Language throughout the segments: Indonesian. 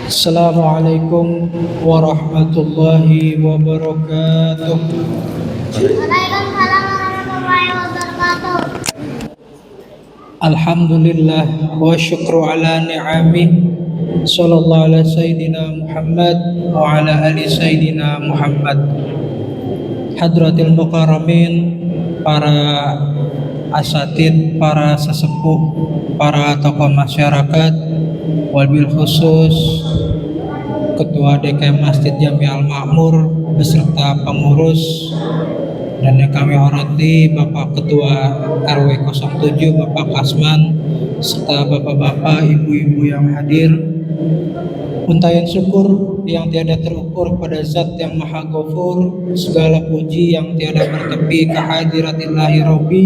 Assalamualaikum warahmatullahi wabarakatuh. Waalaikumsalam warahmatullahi wabarakatuh. Alhamdulillah wa syukru ala ni'amih. Sallallahu ala sayyidina Muhammad wa ala ali sayyidina Muhammad. Hadratil mukarramin, para asatid, para sesepuh, para tokoh masyarakat, wabil khusus Ketua DKM Masjid Jami Al Makmur beserta pengurus, dan yang kami hormati Bapak Ketua RW 07 Bapak Kasman serta bapak-bapak, ibu-ibu yang hadir. Untayan syukur yang tiada terukur pada Zat yang Maha Ghafur, segala puji yang tiada bertepi kehadirat-Ilahi Rabbi.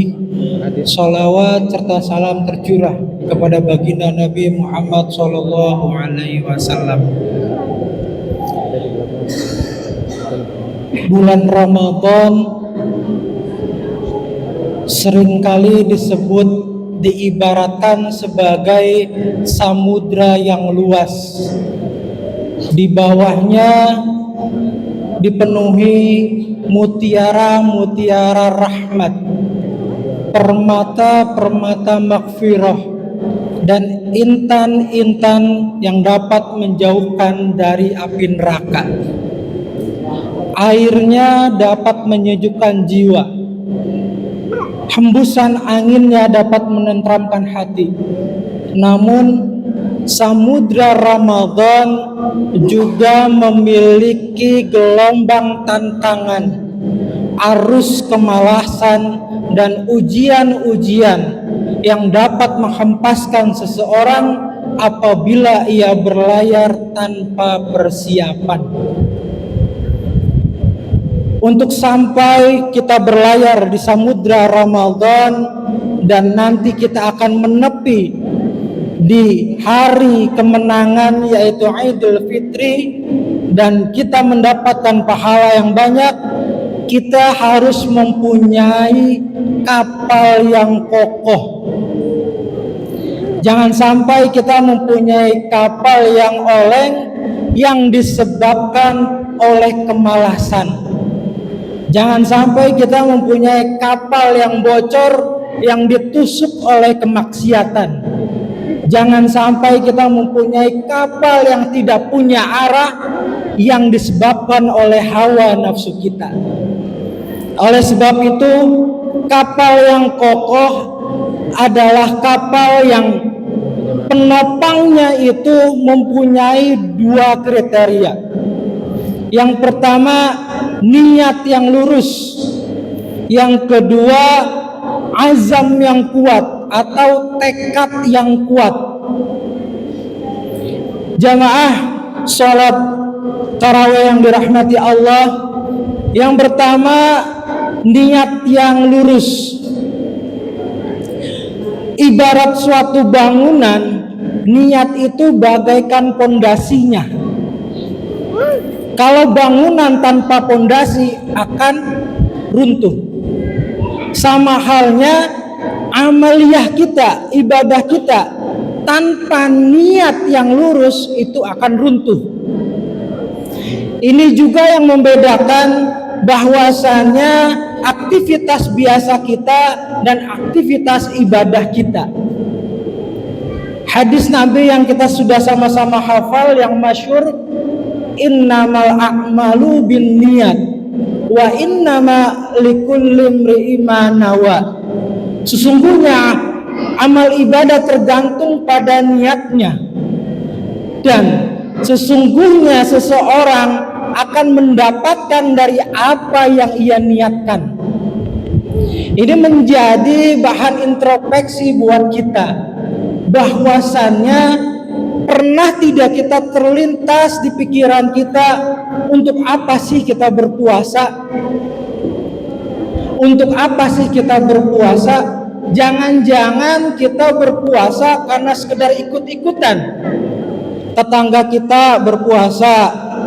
Salawat serta salam tercurah kepada baginda Nabi Muhammad sallallahu alaihi wasallam. Bulan Ramadan seringkali disebut, diibaratkan sebagai samudra yang luas. Di bawahnya dipenuhi mutiara-mutiara rahmat, permata-permata maghfirah, dan intan-intan yang dapat menjauhkan dari api neraka. Airnya dapat menyejukkan jiwa, hembusan anginnya dapat menenteramkan hati. Namun samudra Ramadan juga memiliki gelombang tantangan, arus kemalasan, dan ujian-ujian yang dapat menghempaskan seseorang apabila ia berlayar tanpa persiapan. Untuk sampai kita berlayar di samudra Ramadan dan nanti kita akan menepi di hari kemenangan yaitu Idul Fitri dan kita mendapatkan pahala yang banyak, kita harus mempunyai kapal yang kokoh. Jangan sampai kita mempunyai kapal yang oleng yang disebabkan oleh kemalasan. Jangan sampai kita mempunyai kapal yang bocor yang ditusuk oleh kemaksiatan. Jangan sampai kita mempunyai kapal yang tidak punya arah yang disebabkan oleh hawa nafsu kita. Oleh sebab itu, kapal yang kokoh adalah kapal yang penopangnya itu mempunyai dua kriteria. Yang pertama, niat yang lurus. Yang kedua, azam yang kuat atau tekad yang kuat. Jamaah sholat tarawih yang dirahmati Allah, yang pertama, niat yang lurus. Ibarat suatu bangunan, niat itu bagaikan pondasinya. Kalau bangunan tanpa pondasi akan runtuh. Sama halnya amaliyah kita, ibadah kita tanpa niat yang lurus itu akan runtuh. Ini juga yang membedakan bahwasannya aktivitas biasa kita dan aktivitas ibadah kita. Hadis Nabi yang kita sudah sama-sama hafal yang masyhur, innamal a'malu bin niat wa innama likulli imri'in ma nawa. Sesungguhnya amal ibadah tergantung pada niatnya, dan sesungguhnya seseorang akan mendapatkan dari apa yang ia niatkan. Ini menjadi bahan introspeksi buat kita, bahwasannya pernah tidak kita terlintas di pikiran kita, untuk apa sih kita berpuasa? Untuk apa sih kita berpuasa? Jangan-jangan kita berpuasa karena sekedar ikut-ikutan. Tetangga kita berpuasa,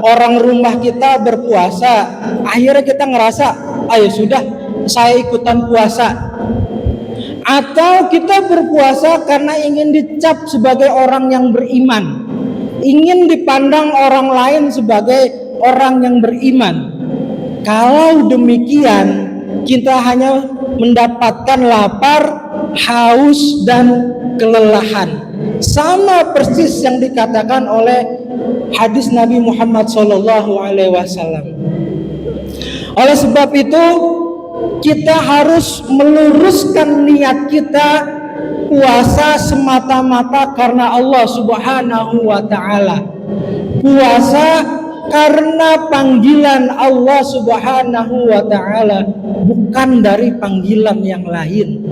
orang rumah kita berpuasa, akhirnya kita ngerasa, ayo sudah, saya ikutan puasa. Atau kita berpuasa karena ingin dicap sebagai orang yang beriman. ingin dipandang orang lain sebagai orang yang beriman. Kalau demikian, kita hanya mendapatkan lapar, haus, dan kelelahan. Sama persis yang dikatakan oleh hadis Nabi Muhammad SAW. Oleh sebab itu, kita harus meluruskan niat kita puasa semata-mata karena Allah Subhanahu wa Ta'ala. Puasa karena panggilan Allah Subhanahu wa Ta'ala, bukan dari panggilan yang lain.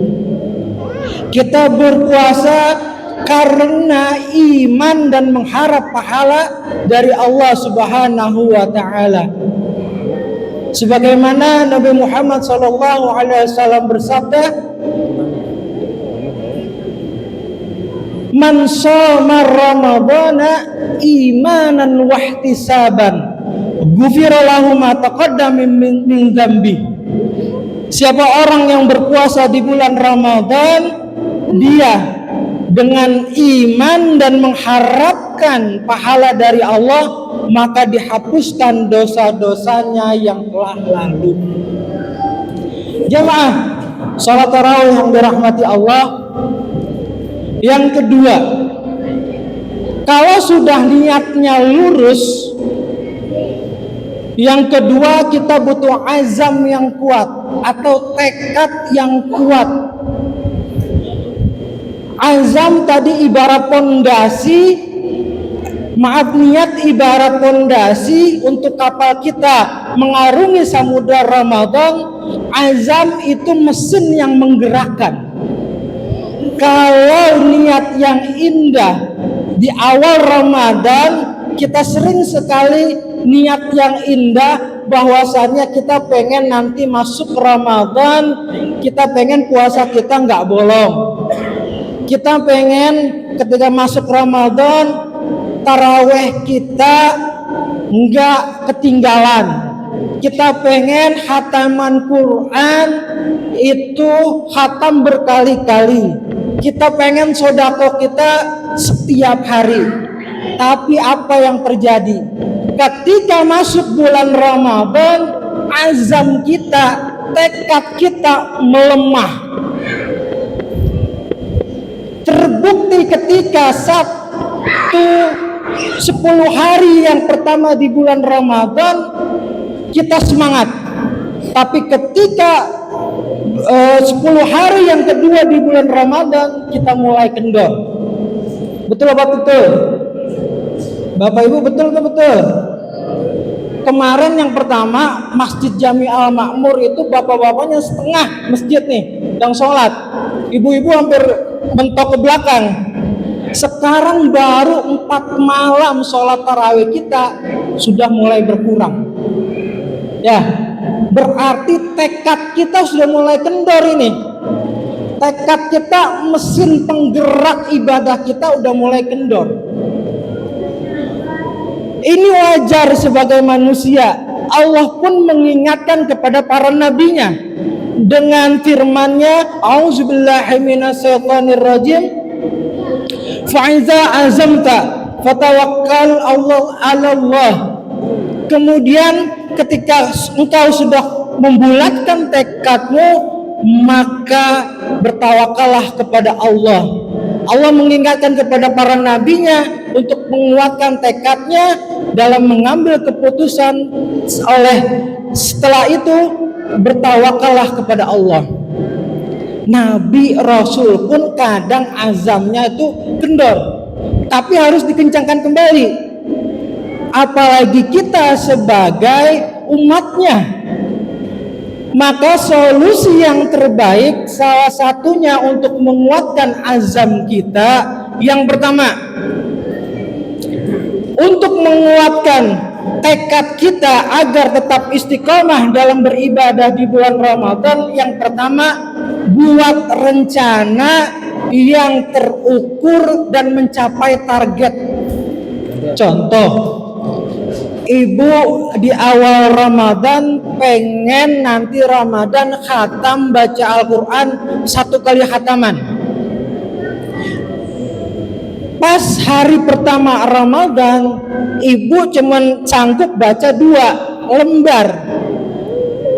Kita berpuasa karena iman dan mengharap pahala dari Allah Subhanahu wa Ta'ala. Sebagaimana Nabi Muhammad SAW bersabda, "Man shoma Ramadhana imanan wa ihtisaban, ghufira lahu ma taqaddama min dzambi." Siapa orang yang berpuasa di bulan Ramadan, dia dengan iman dan mengharapkan pahala dari Allah, maka dihapuskan dosa-dosanya yang telah lalu. Jamaah salat tarawih yang dirahmati Allah. Yang kedua, kalau sudah niatnya lurus, yang kedua kita butuh azam yang kuat atau tekad yang kuat. Azam tadi ibarat pondasi, niat ibarat pondasi untuk kapal kita mengarungi samudra Ramadan. Azam itu mesin yang menggerakkan. Kalau niat yang indah di awal Ramadan, kita sering sekali niat yang indah bahwasannya kita pengen nanti masuk Ramadan, kita pengen puasa kita nggak bolong. Kita pengen ketika masuk Ramadan, taraweh kita nggak ketinggalan. Kita pengen khataman Quran itu khatam berkali-kali. Kita pengen sodako kita setiap hari. Tapi apa yang terjadi? Ketika masuk bulan Ramadan, azam kita, tekad kita melemah. Terbukti ketika 10 hari yang pertama di bulan Ramadan kita semangat, tapi ketika 10 hari yang kedua di bulan Ramadan kita mulai kendor. Betul apa betul? Bapak Ibu, betul ke betul? Kemarin yang pertama Masjid Jami Al Makmur itu bapak-bapaknya setengah masjid nih yang sholat, ibu-ibu hampir mentok ke belakang. Sekarang baru 4 malam sholat tarawih kita sudah mulai berkurang. Ya, berarti tekad kita sudah mulai kendor ini. Tekad kita, mesin penggerak ibadah kita udah mulai kendor. Ini wajar sebagai manusia. Allah pun mengingatkan kepada para nabinya dengan firman-Nya, "A'udzubillahi minasyaitonirrajim. Fa'iza azamta fatawakkal Allah 'alallah." Kemudian ketika engkau sudah membulatkan tekadmu, maka bertawakallah kepada Allah. Allah mengingatkan kepada para nabinya untuk menguatkan tekadnya dalam mengambil keputusan. Setelah itu bertawakallah kepada Allah. Nabi Rasul pun kadang azamnya itu kendor, tapi harus dikencangkan kembali. Apalagi kita sebagai umatnya. Maka solusi yang terbaik salah satunya untuk menguatkan azam kita, yang pertama, untuk menguatkan tekad kita agar tetap istiqomah dalam beribadah di bulan Ramadan, yang pertama, buat rencana yang terukur dan mencapai target. Contoh, ibu di awal Ramadan pengen nanti Ramadan khatam baca Al-Quran 1 kali khataman. Pas hari pertama Ramadan, ibu cuman sanggup baca 2 lembar.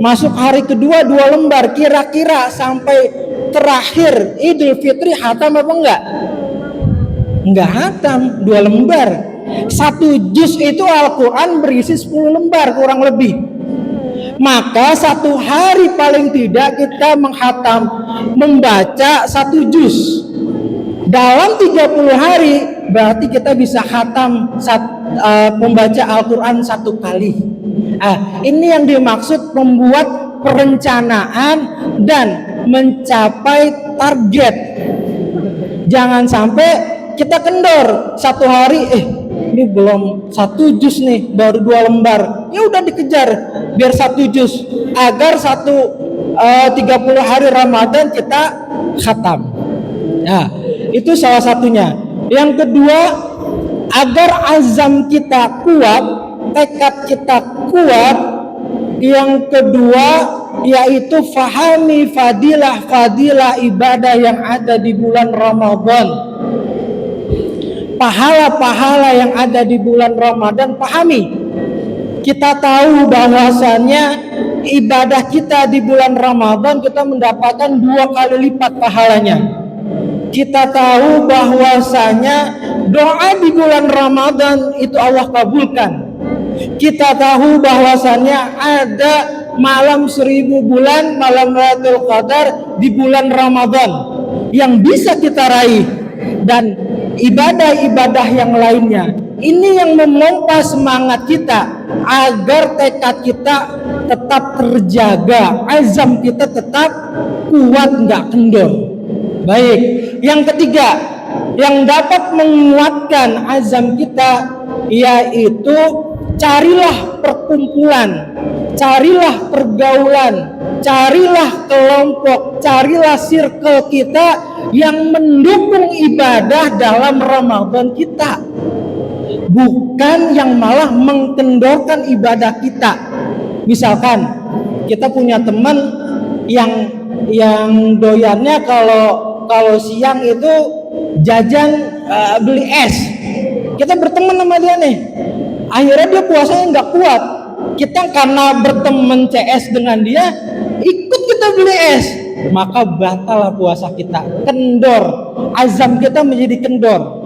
Masuk hari kedua 2 lembar. Kira-kira sampai terakhir Idul Fitri hatam apa enggak? Enggak hatam, 2 lembar. 1 juz itu Al-Quran berisi 10 lembar kurang lebih. Maka 1 hari paling tidak kita membaca 1 juz. Dalam 30 hari berarti kita bisa khatam membaca Al-Quran 1 kali. Ini yang dimaksud membuat perencanaan dan mencapai target. Jangan sampai kita kendor 1 hari, ini belum 1 juz nih, baru 2 lembar. Ya udah dikejar biar 1 juz agar 30 hari Ramadan kita khatam. Itu salah satunya. Yang kedua, agar azam kita kuat, tekad kita kuat. Yang kedua yaitu fahami fadilah ibadah yang ada di bulan Ramadan. Pahala-pahala yang ada di bulan Ramadan pahami. Kita tahu bahwasannya ibadah kita di bulan Ramadan kita mendapatkan 2 kali lipat pahalanya. Kita tahu bahwasanya doa di bulan Ramadan itu Allah kabulkan. Kita tahu bahwasanya ada malam 1000 bulan, malam Lailatul Qadar di bulan Ramadan yang bisa kita raih, dan ibadah-ibadah yang lainnya. Ini yang memompa semangat kita agar tekad kita tetap terjaga, azam kita tetap kuat, nggak kendor. Baik, yang ketiga yang dapat menguatkan azam kita yaitu carilah perkumpulan, carilah pergaulan, carilah kelompok, carilah circle kita yang mendukung ibadah dalam Ramadan kita, bukan yang malah mengkendorkan ibadah kita. Misalkan kita punya teman yang doyannya kalau siang itu jajan beli es. Kita berteman sama dia nih. Akhirnya dia puasanya nggak kuat. Kita karena berteman CS dengan dia, ikut kita beli es. Maka batal puasa kita. Kendor. Azam kita menjadi kendor.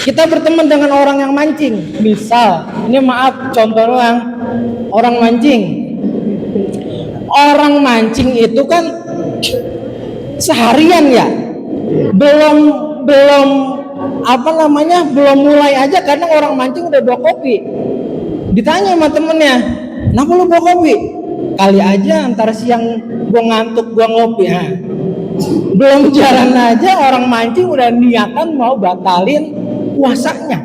Kita berteman dengan orang yang mancing. Misal, ini maaf contoh doang. Orang mancing. Orang mancing itu kan seharian ya, belum belum mulai aja kadang orang mancing udah bawa kopi. Ditanya sama temennya, kenapa lu bawa kopi? Kali aja antara siang gua ngantuk gua ngopi. Belum jalan aja orang mancing udah niatan mau batalin puasanya.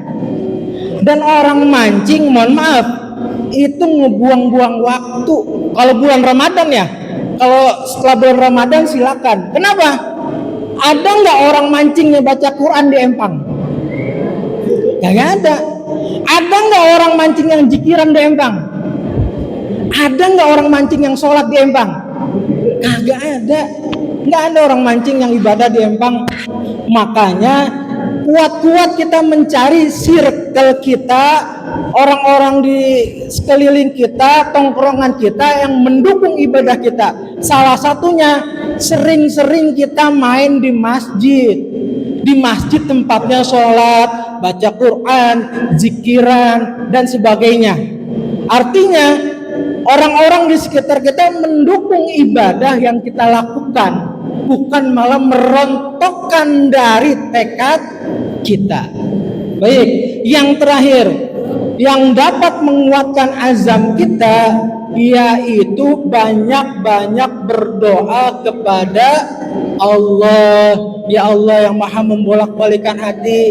Dan orang mancing, mohon maaf, itu ngebuang-buang waktu. Kalau bulan Ramadan ya, kalau setelah bulan Ramadan silakan. Kenapa? Ada nggak orang mancingnya baca Quran di empang? Gak ada. Ada nggak orang mancing yang zikiran di empang? Ada nggak orang mancing yang sholat di empang? Kagak ada. Nggak ada orang mancing yang ibadah di empang. Makanya kuat-kuat kita mencari circle kita, orang-orang di sekeliling kita, tongkrongan kita yang mendukung ibadah kita. Salah satunya sering-sering kita main di masjid. Di masjid tempatnya sholat, baca Quran, zikiran, dan sebagainya. Artinya orang-orang di sekitar kita mendukung ibadah yang kita lakukan, bukan malah merontokkan dari tekad kita. Baik, yang terakhir yang dapat menguatkan azam kita yaitu banyak-banyak berdoa kepada Allah. Ya Allah yang maha membolak-balikan hati,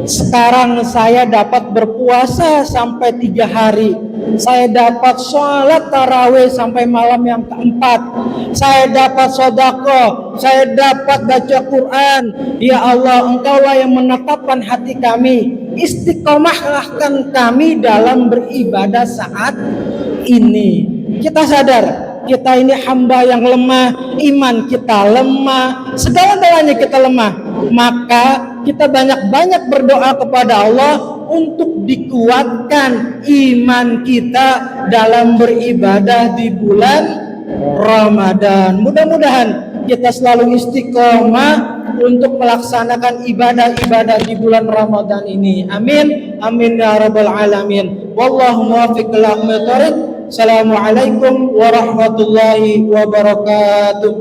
sekarang saya dapat berpuasa sampai 3 hari, saya dapat sholat tarawih sampai malam yang keempat, saya dapat sedekah, saya dapat baca Quran. Ya Allah, Engkaulah yang menetapkan hati kami, istiqomahkan kami dalam beribadah saat ini. Kita sadar kita ini hamba yang lemah, iman kita lemah, segala-galanya kita lemah. Maka kita banyak-banyak berdoa kepada Allah untuk dikuatkan iman kita dalam beribadah di bulan Ramadan. Mudah-mudahan kita selalu istiqomah untuk melaksanakan ibadah-ibadah di bulan Ramadan ini. Amin. Amin ya rabbal alamin. Wallahu muwaffiq ila aqwamit thoriq. Assalamualaikum warahmatullahi wabarakatuh.